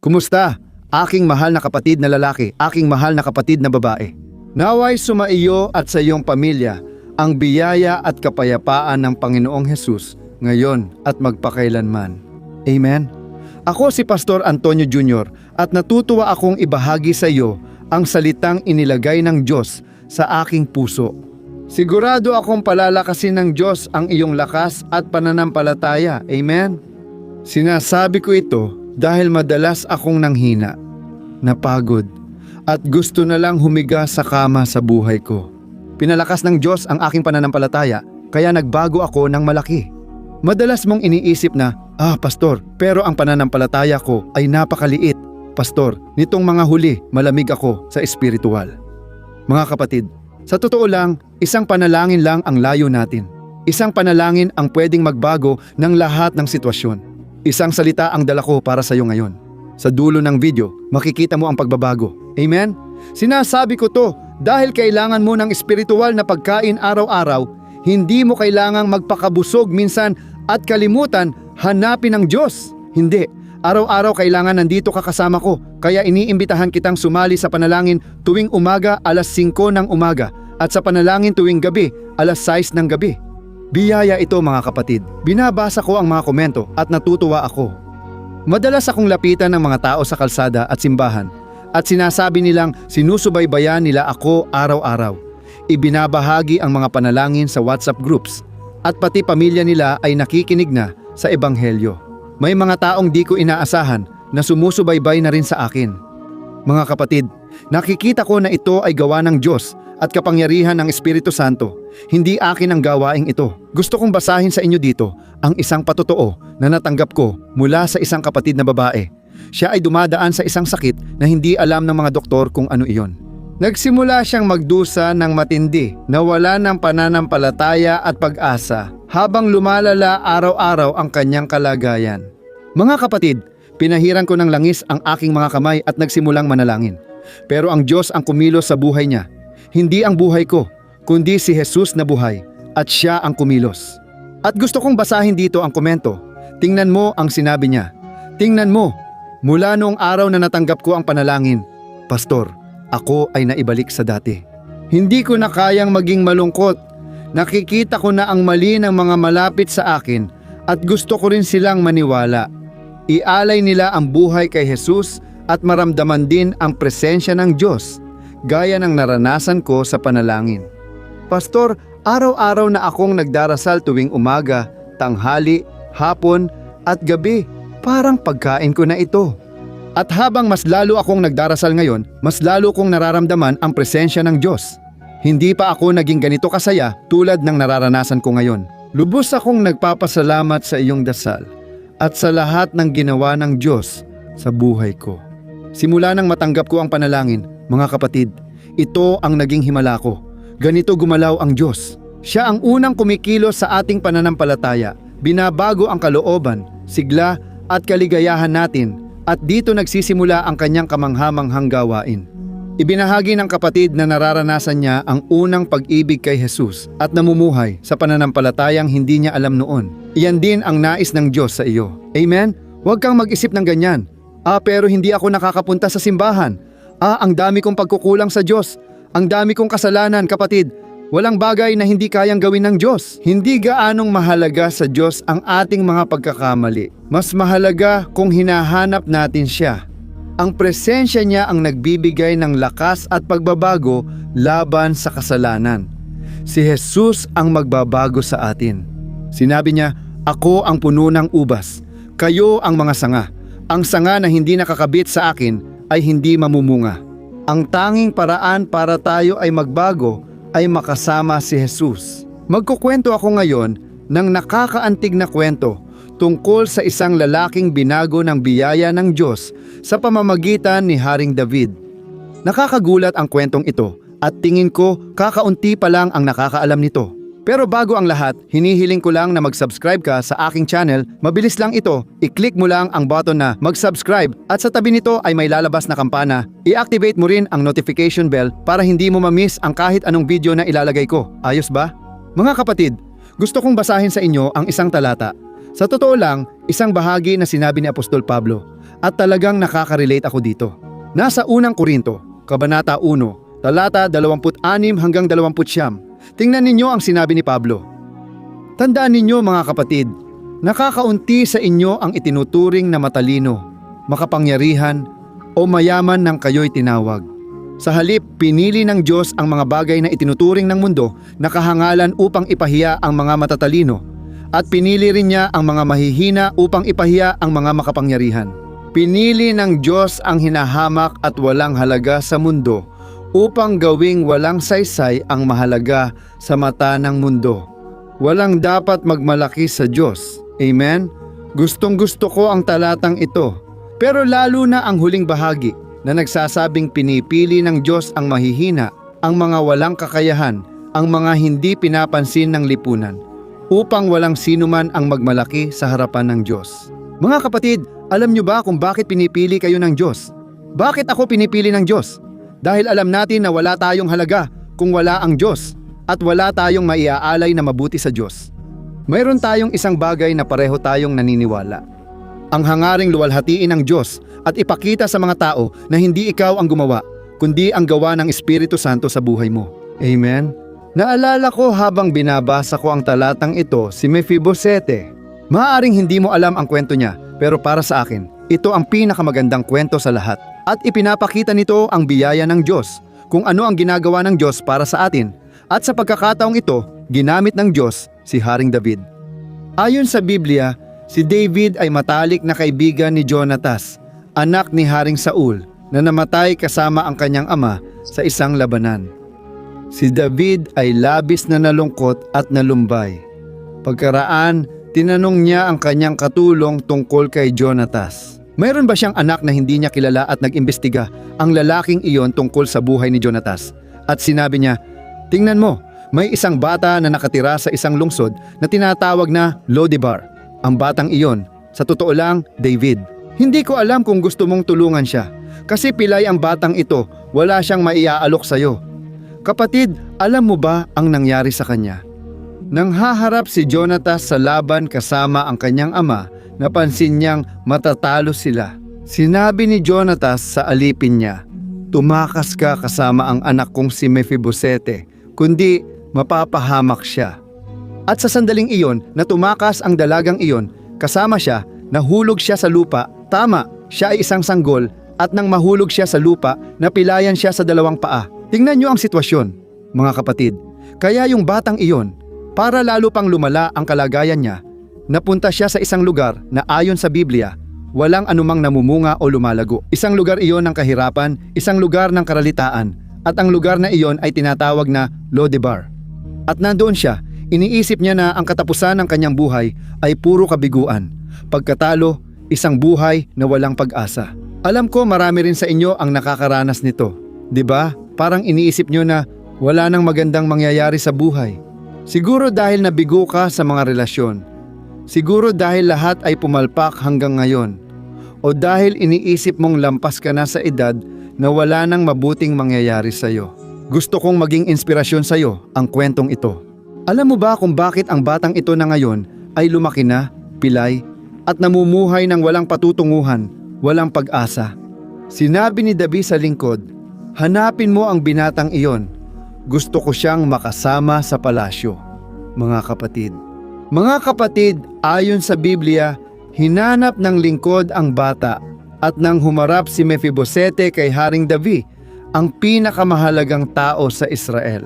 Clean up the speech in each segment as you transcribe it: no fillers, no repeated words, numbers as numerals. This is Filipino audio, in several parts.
Kumusta? Aking mahal na kapatid na lalaki, aking mahal na kapatid na babae. Naway sumaiyo at sa iyong pamilya ang biyaya at kapayapaan ng Panginoong Hesus ngayon at magpakailanman. Amen? Ako si Pastor Antonio Jr. at natutuwa akong ibahagi sa iyo ang salitang inilagay ng Diyos sa aking puso. Sigurado akong palalakasin ng Diyos ang iyong lakas at pananampalataya. Amen? Sinasabi ko ito dahil madalas akong nanghina, napagod, at gusto na lang humiga sa kama sa buhay ko. Pinalakas ng Diyos ang aking pananampalataya, kaya nagbago ako ng malaki. Madalas mong iniisip na, Pastor, pero ang pananampalataya ko ay napakaliit. Pastor, nitong mga huli, malamig ako sa espiritual. Mga kapatid, sa totoo lang, isang panalangin lang ang layo natin. Isang panalangin ang pwedeng magbago ng lahat ng sitwasyon. Isang salita ang dala ko para sa iyo ngayon. Sa dulo ng video, makikita mo ang pagbabago. Amen? Sinasabi ko to dahil kailangan mo ng espiritual na pagkain araw-araw. Hindi mo kailangang magpakabusog minsan at kalimutan hanapin ang Diyos. Hindi. Araw-araw kailangan nandito ka kasama ko. Kaya iniimbitahan kitang sumali sa panalangin tuwing umaga alas 5 ng umaga at sa panalangin tuwing gabi alas 6 ng gabi. Biyaya ito mga kapatid. Binabasa ko ang mga komento at natutuwa ako. Madalas akong lapitan ng mga tao sa kalsada at simbahan at sinasabi nilang sinusubaybayan nila ako araw-araw. Ibinabahagi ang mga panalangin sa WhatsApp groups at pati pamilya nila ay nakikinig na sa Ebanghelyo. May mga taong di ko inaasahan na sumusubaybay na rin sa akin. Mga kapatid, nakikita ko na ito ay gawa ng Diyos at kapangyarihan ng Espiritu Santo. Hindi akin ang gawaing ito. Gusto kong basahin sa inyo dito ang isang patotoo na natanggap ko mula sa isang kapatid na babae. Siya ay dumadaan sa isang sakit na hindi alam ng mga doktor kung ano iyon. Nagsimula siyang magdusa ng matindi, nawala ng pananampalataya at pag-asa habang lumalala araw-araw ang kanyang kalagayan. Mga kapatid, pinahiran ko ng langis ang aking mga kamay at nagsimulang manalangin. Pero ang Diyos ang kumilos sa buhay niya. Hindi ang buhay ko, kundi si Jesus na buhay at siya ang kumilos. At gusto kong basahin dito ang komento. Tingnan mo ang sinabi niya. Tingnan mo, mula noong araw na natanggap ko ang panalangin, Pastor, ako ay naibalik sa dati. Hindi ko na kayang maging malungkot. Nakikita ko na ang mali ng mga malapit sa akin at gusto ko rin silang maniwala. Ialay nila ang buhay kay Jesus at maramdaman din ang presensya ng Diyos, gaya ng naranasan ko sa panalangin. Pastor, araw-araw na akong nagdarasal tuwing umaga, tanghali, hapon at gabi. Parang pagkain ko na ito. At habang mas lalo akong nagdarasal ngayon, mas lalo kong nararamdaman ang presensya ng Diyos. Hindi pa ako naging ganito kasaya tulad ng nararanasan ko ngayon. Lubos akong nagpapasalamat sa iyong dasal at sa lahat ng ginawa ng Diyos sa buhay ko. Simula nang matanggap ko ang panalangin, mga kapatid, ito ang naging himala ko. Ganito gumalaw ang Diyos. Siya ang unang kumikilos sa ating pananampalataya. Binabago ang kalooban, sigla at kaligayahan natin at dito nagsisimula ang kanyang kamangha-manghang gawain. Ibinahagi ng kapatid na nararanasan niya ang unang pag-ibig kay Jesus at namumuhay sa pananampalatayang hindi niya alam noon. Iyan din ang nais ng Diyos sa iyo. Amen? Huwag kang mag-isip ng ganyan. Pero hindi ako nakakapunta sa simbahan. Ang dami kong pagkukulang sa Diyos. Ang dami kong kasalanan, kapatid. Walang bagay na hindi kayang gawin ng Diyos. Hindi gaanong mahalaga sa Diyos ang ating mga pagkakamali. Mas mahalaga kung hinahanap natin siya. Ang presensya niya ang nagbibigay ng lakas at pagbabago laban sa kasalanan. Si Jesus ang magbabago sa atin. Sinabi niya, ako ang puno ng ubas. Kayo ang mga sanga. Ang sanga na hindi nakakabit sa akin ay hindi mamumunga. Ang tanging paraan para tayo ay magbago ay makasama si Jesus. Magkukwento ako ngayon ng nakakaantig na kwento tungkol sa isang lalaking binago ng biyaya ng Diyos sa pamamagitan ni Haring David. Nakakagulat ang kwentong ito at tingin ko kakaunti pa lang ang nakakaalam nito. Pero bago ang lahat, hinihiling ko lang na mag-subscribe ka sa aking channel. Mabilis lang ito, i-click mo lang ang button na mag-subscribe at sa tabi nito ay may lalabas na kampana. I-activate mo rin ang notification bell para hindi mo ma-miss ang kahit anong video na ilalagay ko. Ayos ba? Mga kapatid, gusto kong basahin sa inyo ang isang talata. Sa totoo lang, isang bahagi na sinabi ni Apostol Pablo. At talagang nakaka-relate ako dito. Nasa unang Korinto, Kabanata 1, talata 26 hanggang 29. Tingnan ninyo ang sinabi ni Pablo. Tandaan ninyo mga kapatid, nakakaunti sa inyo ang itinuturing na matalino, makapangyarihan, o mayaman ng kayo'y tinawag. Sa halip, pinili ng Diyos ang mga bagay na itinuturing ng mundo na kahangalan upang ipahiya ang mga matatalino, at pinili rin niya ang mga mahihina upang ipahiya ang mga makapangyarihan. Pinili ng Diyos ang hinahamak at walang halaga sa mundo upang gawing walang saysay ang mahalaga sa mata ng mundo. Walang dapat magmalaki sa Diyos. Amen? Gustong-gusto ko ang talatang ito. Pero lalo na ang huling bahagi na nagsasabing pinipili ng Diyos ang mahihina, ang mga walang kakayahan, ang mga hindi pinapansin ng lipunan, upang walang sinuman ang magmalaki sa harapan ng Diyos. Mga kapatid, alam niyo ba kung bakit pinipili kayo ng Diyos? Bakit ako pinipili ng Diyos? Dahil alam natin na wala tayong halaga kung wala ang Diyos at wala tayong maiaalay na mabuti sa Diyos. Mayroon tayong isang bagay na pareho tayong naniniwala. Ang hangaring luwalhatiin ng Diyos at ipakita sa mga tao na hindi ikaw ang gumawa, kundi ang gawa ng Espiritu Santo sa buhay mo. Amen? Naalala ko habang binabasa ko ang talatang ito si Mefibosete. Maaaring hindi mo alam ang kwento niya, pero para sa akin, ito ang pinakamagandang kwento sa lahat. At ipinapakita nito ang biyaya ng Diyos, kung ano ang ginagawa ng Diyos para sa atin. At sa pagkakataong ito, ginamit ng Diyos si Haring David. Ayon sa Biblia, si David ay matalik na kaibigan ni Jonatas, anak ni Haring Saul, na namatay kasama ang kanyang ama sa isang labanan. Si David ay labis na nalungkot at nalumbay. Pagkaraan, tinanong niya ang kanyang katulong tungkol kay Jonatas. Mayroon ba siyang anak na hindi niya kilala at nag-imbestiga ang lalaking iyon tungkol sa buhay ni Jonatas? At sinabi niya, tingnan mo, may isang bata na nakatira sa isang lungsod na tinatawag na Lodebar. Ang batang iyon, sa totoo lang, David. Hindi ko alam kung gusto mong tulungan siya, kasi pilay ang batang ito, wala siyang maiaalok sa'yo. Kapatid, alam mo ba ang nangyari sa kanya? Nang haharap si Jonatas sa laban kasama ang kanyang ama, napansin niyang matatalo sila. Sinabi ni Jonatas sa alipin niya, tumakas ka kasama ang anak kong si Mefibosete, kundi mapapahamak siya. At sa sandaling iyon na tumakas ang dalagang iyon, kasama siya, nahulog siya sa lupa. Tama, siya ay isang sanggol, at nang mahulog siya sa lupa, napilayan siya sa dalawang paa. Tingnan niyo ang sitwasyon, mga kapatid. Kaya yung batang iyon, para lalo pang lumala ang kalagayan niya, napunta siya sa isang lugar na ayon sa Biblia, walang anumang namumunga o lumalago. Isang lugar iyon ng kahirapan, isang lugar ng karalitaan, at ang lugar na iyon ay tinatawag na Lodebar. At nandoon siya, iniisip niya na ang katapusan ng kanyang buhay ay puro kabiguan. Pagkatalo, isang buhay na walang pag-asa. Alam ko marami rin sa inyo ang nakakaranas nito. 'Di ba? Parang iniisip niyo na wala nang magandang mangyayari sa buhay. Siguro dahil nabigo ka sa mga relasyon. Siguro dahil lahat ay pumalpak hanggang ngayon. O dahil iniisip mong lampas ka na sa edad na wala nang mabuting mangyayari sa iyo. Gusto kong maging inspirasyon sa iyo ang kwentong ito. Alam mo ba kung bakit ang batang ito na ngayon ay lumaki na, pilay, at namumuhay ng walang patutunguhan, walang pag-asa? Sinabi ni David sa lingkod, hanapin mo ang binatang iyon. Gusto ko siyang makasama sa palasyo. Mga kapatid, ayon sa Biblia, hinanap ng lingkod ang bata at nang humarap si Mefibosete kay Haring David, ang pinakamahalagang tao sa Israel.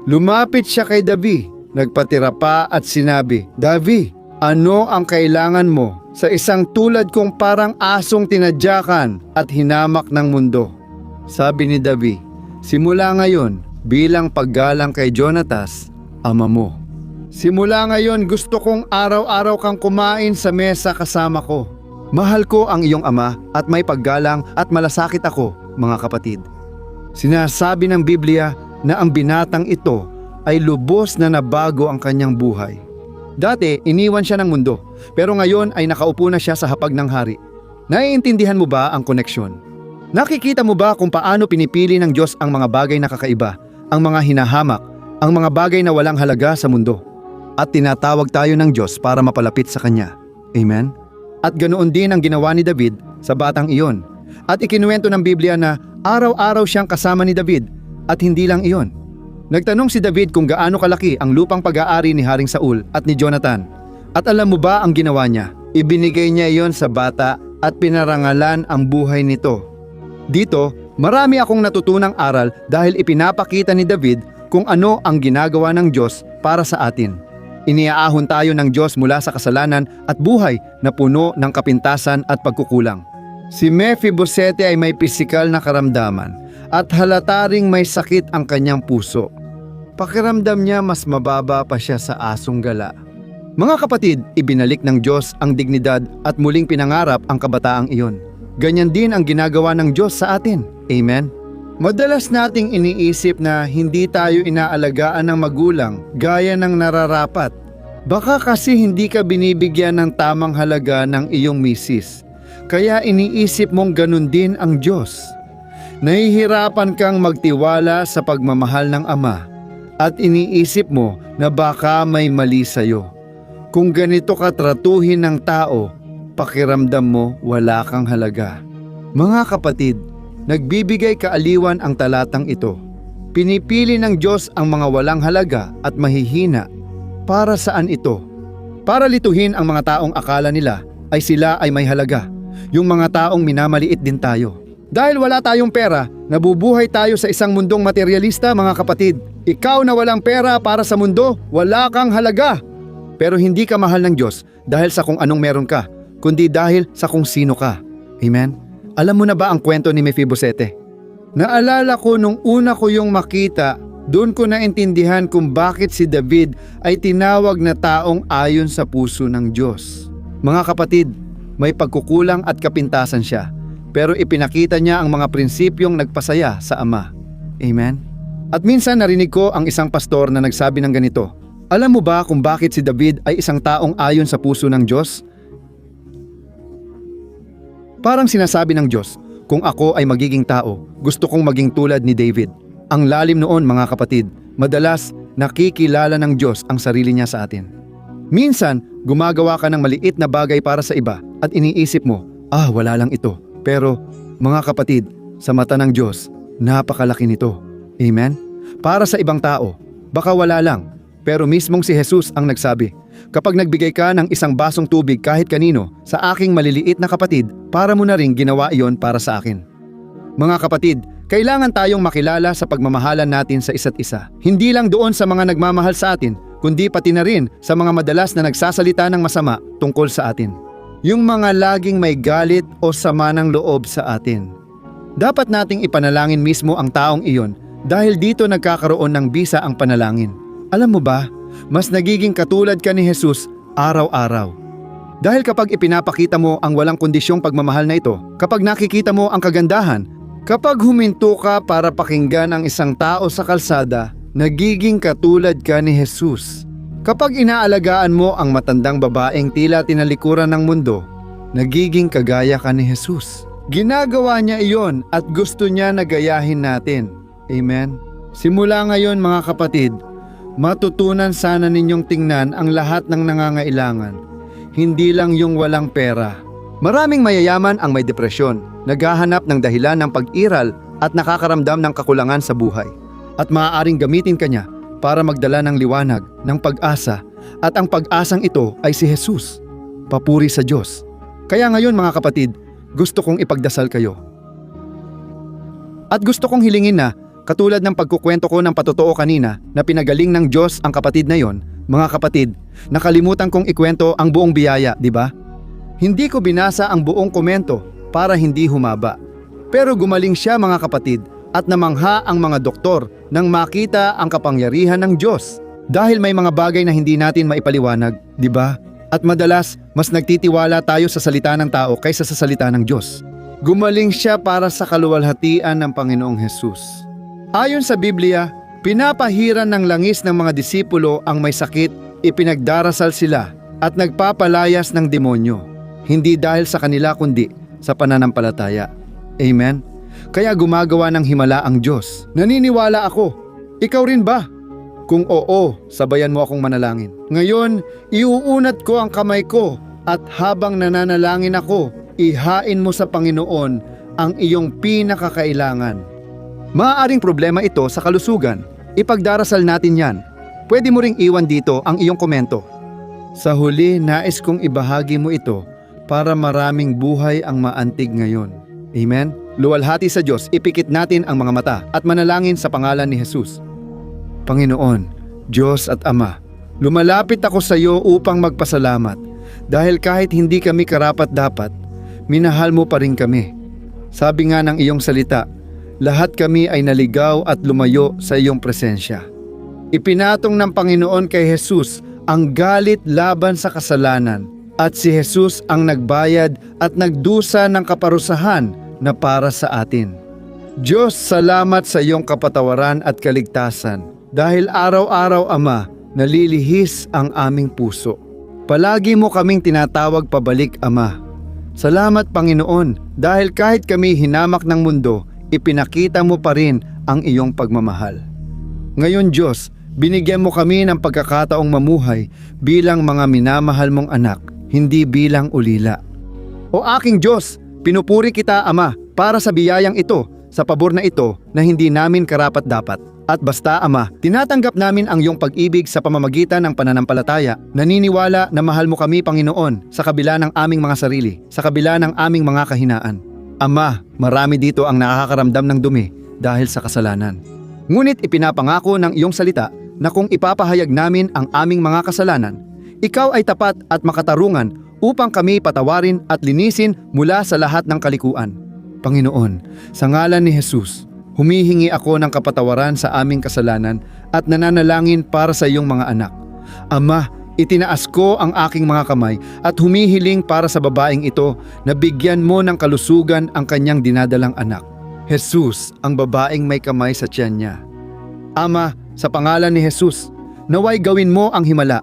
Lumapit siya kay David, nagpatira pa at sinabi, David, ano ang kailangan mo sa isang tulad kong parang asong tinadyakan at hinamak ng mundo? Sabi ni David, simula ngayon, bilang paggalang kay Jonatas, ama mo. Simula ngayon gusto kong araw-araw kang kumain sa mesa kasama ko. Mahal ko ang iyong ama at may paggalang at malasakit ako, mga kapatid. Sinasabi ng Biblia na ang binatang ito ay lubos na nabago ang kanyang buhay. Dati, iniwan siya ng mundo, pero ngayon ay nakaupo na siya sa hapag ng hari. Naiintindihan mo ba ang koneksyon? Nakikita mo ba kung paano pinipili ng Diyos ang mga bagay na kakaiba, ang mga hinahamak, ang mga bagay na walang halaga sa mundo? At tinatawag tayo ng Diyos para mapalapit sa Kanya. Amen? At ganoon din ang ginawa ni David sa batang iyon. At ikinuwento ng Biblia na araw-araw siyang kasama ni David at hindi lang iyon. Nagtanong si David kung gaano kalaki ang lupang pag-aari ni Haring Saul at ni Jonathan. At alam mo ba ang ginawa niya? Ibinigay niya iyon sa bata at pinarangalan ang buhay nito. Dito, marami akong natutunang aral dahil ipinapakita ni David kung ano ang ginagawa ng Diyos para sa atin. Iniaahon tayo ng Diyos mula sa kasalanan at buhay na puno ng kapintasan at pagkukulang. Si Mefibosete ay may pisikal na karamdaman at halata ring may sakit ang kanyang puso. Pakiramdam niya mas mababa pa siya sa asong gala. Mga kapatid, ibinalik ng Diyos ang dignidad at muling pinangarap ang kabataang iyon. Ganyan din ang ginagawa ng Diyos sa atin. Amen? Madalas nating iniisip na hindi tayo inaalagaan ng magulang gaya ng nararapat. Baka kasi hindi ka binibigyan ng tamang halaga ng iyong misis. Kaya iniisip mong ganun din ang Diyos. Nahihirapan kang magtiwala sa pagmamahal ng Ama at iniisip mo na baka may mali sa'yo. Kung ganito ka tratuhin ng tao, pakiramdam mo wala kang halaga. Mga kapatid, nagbibigay kaaliwan ang talatang ito. Pinipili ng Diyos ang mga walang halaga at mahihina. Para saan ito? Para lituhin ang mga taong akala nila ay sila ay may halaga. Yung mga taong minamaliit din tayo. Dahil wala tayong pera, nabubuhay tayo sa isang mundong materialista, mga kapatid. Ikaw na walang pera para sa mundo, wala kang halaga. Pero hindi ka mahal ng Diyos dahil sa kung anong meron ka, kundi dahil sa kung sino ka. Amen? Alam mo na ba ang kwento ni Mefibosete? Naalala ko nung una ko yung makita, doon ko naintindihan kung bakit si David ay tinawag na taong ayon sa puso ng Diyos. Mga kapatid, may pagkukulang at kapintasan siya, pero ipinakita niya ang mga prinsipyong nagpasaya sa Ama. Amen? At minsan narinig ko ang isang pastor na nagsabi ng ganito, alam mo ba kung bakit si David ay isang taong ayon sa puso ng Diyos? Parang sinasabi ng Diyos, kung ako ay magiging tao, gusto kong maging tulad ni David. Ang lalim noon, mga kapatid, madalas nakikilala ng Diyos ang sarili niya sa atin. Minsan, gumagawa ka ng maliit na bagay para sa iba at iniisip mo, wala lang ito. Pero, mga kapatid, sa mata ng Diyos, napakalaki nito. Amen? Para sa ibang tao, baka wala lang. Pero mismong si Jesus ang nagsabi, kapag nagbigay ka ng isang basong tubig kahit kanino sa aking maliliit na kapatid, para mo na ring ginawa iyon para sa akin. Mga kapatid, kailangan tayong makilala sa pagmamahalan natin sa isa't isa. Hindi lang doon sa mga nagmamahal sa atin, kundi pati na rin sa mga madalas na nagsasalita ng masama tungkol sa atin. Yung mga laging may galit o sama ng loob sa atin. Dapat nating ipanalangin mismo ang taong iyon dahil dito nagkakaroon ng bisa ang panalangin. Alam mo ba, mas nagiging katulad ka ni Jesus araw-araw. Dahil kapag ipinapakita mo ang walang kondisyong pagmamahal na ito, kapag nakikita mo ang kagandahan, kapag huminto ka para pakinggan ang isang tao sa kalsada, nagiging katulad ka ni Jesus. Kapag inaalagaan mo ang matandang babaeng tila tinalikuran ng mundo, nagiging kagaya ka ni Jesus. Ginagawa niya iyon at gusto niya na gayahin natin. Amen? Simula ngayon, mga kapatid, matutunan sana ninyong tingnan ang lahat ng nangangailangan, hindi lang yung walang pera. Maraming mayayaman ang may depresyon, naghahanap ng dahilan ng pag-iral at nakakaramdam ng kakulangan sa buhay. At maaaring gamitin kanya para magdala ng liwanag, ng pag-asa, at ang pag-asang ito ay si Jesus. Papuri sa Diyos. Kaya ngayon, mga kapatid, gusto kong ipagdasal kayo. At gusto kong hilingin na, katulad ng pagkukwento ko ng patotoo kanina na pinagaling ng Diyos ang kapatid na yon, mga kapatid, nakalimutan kong ikwento ang buong biyaya, di ba? Hindi ko binasa ang buong komento para hindi humaba. Pero gumaling siya, mga kapatid, at namangha ang mga doktor nang makita ang kapangyarihan ng Diyos. Dahil may mga bagay na hindi natin maipaliwanag, di ba? At madalas, mas nagtitiwala tayo sa salita ng tao kaysa sa salita ng Diyos. Gumaling siya para sa kaluwalhatian ng Panginoong Jesus. Ayon sa Biblia, pinapahiran ng langis ng mga disipulo ang may sakit, ipinagdarasal sila at nagpapalayas ng demonyo. Hindi dahil sa kanila kundi sa pananampalataya. Amen? Kaya gumagawa ng himala ang Diyos. Naniniwala ako. Ikaw rin ba? Kung oo, sabayan mo akong manalangin. Ngayon, iuunat ko ang kamay ko At habang nananalangin ako, ihain mo sa Panginoon ang iyong pinakakailangan. Maaaring problema ito sa kalusugan. Ipagdarasal natin yan. Pwede mo ring iwan dito ang iyong komento. Sa huli, nais kong ibahagi mo ito para maraming buhay ang maantig ngayon. Amen? Luwalhati sa Diyos, ipikit natin ang mga mata at manalangin sa pangalan ni Jesus. Panginoon, Diyos at Ama, lumalapit ako sa iyo upang magpasalamat dahil kahit hindi kami karapat-dapat, minahal mo pa rin kami. Sabi nga ng iyong salita, lahat kami ay naligaw at lumayo sa iyong presensya. Ipinatong ng Panginoon kay Jesus ang galit laban sa kasalanan at si Jesus ang nagbayad at nagdusa ng kaparusahan na para sa atin. Diyos, salamat sa iyong kapatawaran at kaligtasan dahil araw-araw, Ama, nalilihis ang aming puso. Palagi mo kaming tinatawag pabalik, Ama. Salamat, Panginoon, dahil kahit kami hinamak ng mundo, ipinakita mo pa rin ang iyong pagmamahal. Ngayon, Diyos, binigyan mo kami ng pagkakataong mamuhay bilang mga minamahal mong anak, hindi bilang ulila. O aking Diyos, pinupuri kita, Ama, para sa biyayang ito, sa pabor na ito na hindi namin karapat-dapat. At basta, Ama, tinatanggap namin ang iyong pag-ibig sa pamamagitan ng pananampalataya. Naniniwala na mahal mo kami, Panginoon, sa kabila ng aming mga sarili, sa kabila ng aming mga kahinaan. Ama, marami dito ang nakakaramdam ng dumi dahil sa kasalanan. Ngunit ipinapangako ng iyong salita na kung ipapahayag namin ang aming mga kasalanan, ikaw ay tapat at makatarungan upang kami patawarin at linisin mula sa lahat ng kalikuan. Panginoon, sa ngalan ni Jesus, humihingi ako ng kapatawaran sa aming kasalanan at nananalangin para sa iyong mga anak. Ama, itinaas ko ang aking mga kamay at humihiling para sa babaeng ito na bigyan mo ng kalusugan ang kanyang dinadalang anak. Jesus, ang babaeng may kamay sa tiyan niya. Ama, sa pangalan ni Jesus, naway gawin mo ang himala.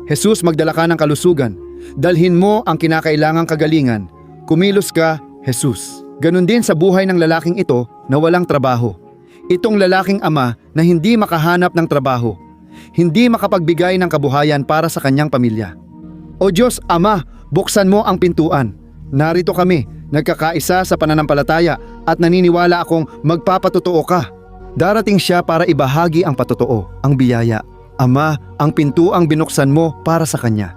Jesus, magdala ka ng kalusugan. Dalhin mo ang kinakailangang kagalingan. Kumilos ka, Jesus. Ganon din sa buhay ng lalaking ito na walang trabaho. Itong lalaking ama na hindi makahanap ng trabaho. Hindi makapagbigay ng kabuhayan para sa kanyang pamilya. O Diyos, Ama, buksan mo ang pintuan. Narito kami, nagkakaisa sa pananampalataya at naniniwala akong magpapatotoo ka. Darating siya para ibahagi ang patotoo, ang biyaya. Ama, ang pintuang binuksan mo para sa kanya.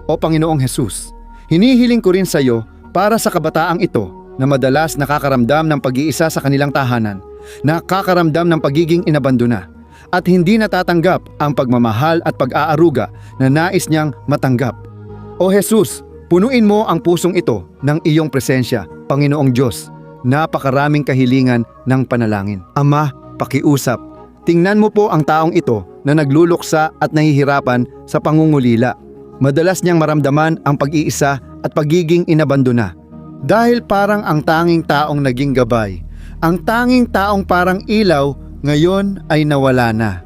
O Panginoong Jesus, hinihiling ko rin sa iyo para sa kabataang ito na madalas nakakaramdam ng pag-iisa sa kanilang tahanan, nakakaramdam ng pagiging inabandona, at hindi natatanggap ang pagmamahal at pag-aaruga na nais niyang matanggap. O Jesus, punuin mo ang pusong ito ng iyong presensya, Panginoong Diyos. Napakaraming kahilingan ng panalangin. Ama, pakiusap. Tingnan mo po ang taong ito na nagluluksa at nahihirapan sa pangungulila. Madalas niyang maramdaman ang pag-iisa at pagiging inabandona. Dahil parang ang tanging taong naging gabay, ang tanging taong parang ilaw, ngayon ay nawala na.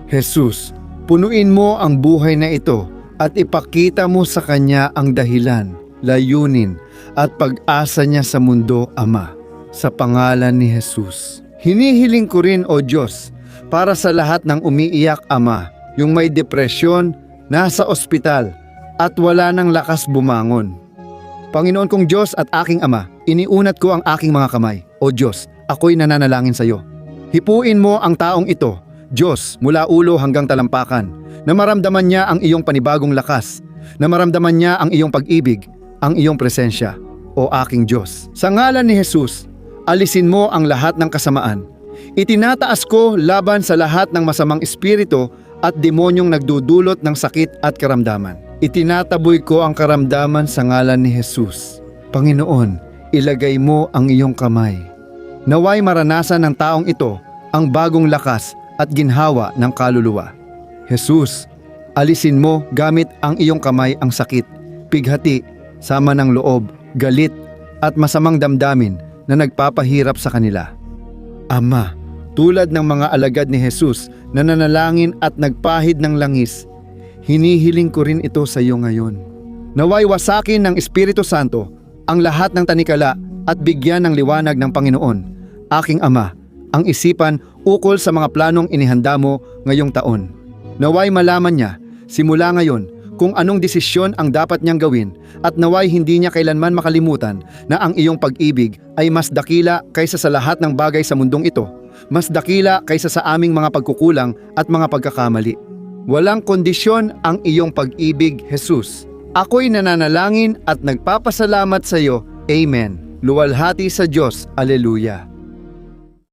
Jesus, punuin mo ang buhay na ito at ipakita mo sa kanya ang dahilan, layunin at pag-asa niya sa mundo, Ama. Sa pangalan ni Jesus. Hinihiling ko rin, O Diyos, para sa lahat ng umiiyak, Ama, yung may depresyon, nasa ospital at wala ng lakas bumangon. Panginoon kong Diyos at aking Ama, iniunat ko ang aking mga kamay. O Diyos, ako'y nananalangin sa iyo. Hipuin mo ang taong ito, Diyos, mula ulo hanggang talampakan, na maramdaman niya ang iyong panibagong lakas, na maramdaman niya ang iyong pag-ibig, ang iyong presensya, o aking Diyos. Sa ngalan ni Jesus, alisin mo ang lahat ng kasamaan. Itinataas ko laban sa lahat ng masamang espiritu at demonyong nagdudulot ng sakit at karamdaman. Itinataboy ko ang karamdaman sa ngalan ni Jesus. Panginoon, ilagay mo ang iyong kamay. Naway maranasan ng taong ito ang bagong lakas at ginhawa ng kaluluwa. Jesus, alisin mo gamit ang iyong kamay ang sakit, pighati, sama ng loob, galit at masamang damdamin na nagpapahirap sa kanila. Ama, tulad ng mga alagad ni Jesus na nanalangin at nagpahid ng langis, hinihiling ko rin ito sa iyo ngayon. Naway wasakin ng Espiritu Santo ang lahat ng tanikala at bigyan ng liwanag ng Panginoon, aking Ama, ang isipan ukol sa mga planong inihanda mo ngayong taon. Naway malaman niya, simula ngayon, kung anong desisyon ang dapat niyang gawin at naway hindi niya kailanman makalimutan na ang iyong pag-ibig ay mas dakila kaysa sa lahat ng bagay sa mundong ito, mas dakila kaysa sa aming mga pagkukulang at mga pagkakamali. Walang kondisyon ang iyong pag-ibig, Jesus. Ako'y nananalangin at nagpapasalamat sa iyo. Amen. Luwalhati sa Diyos. Aleluya.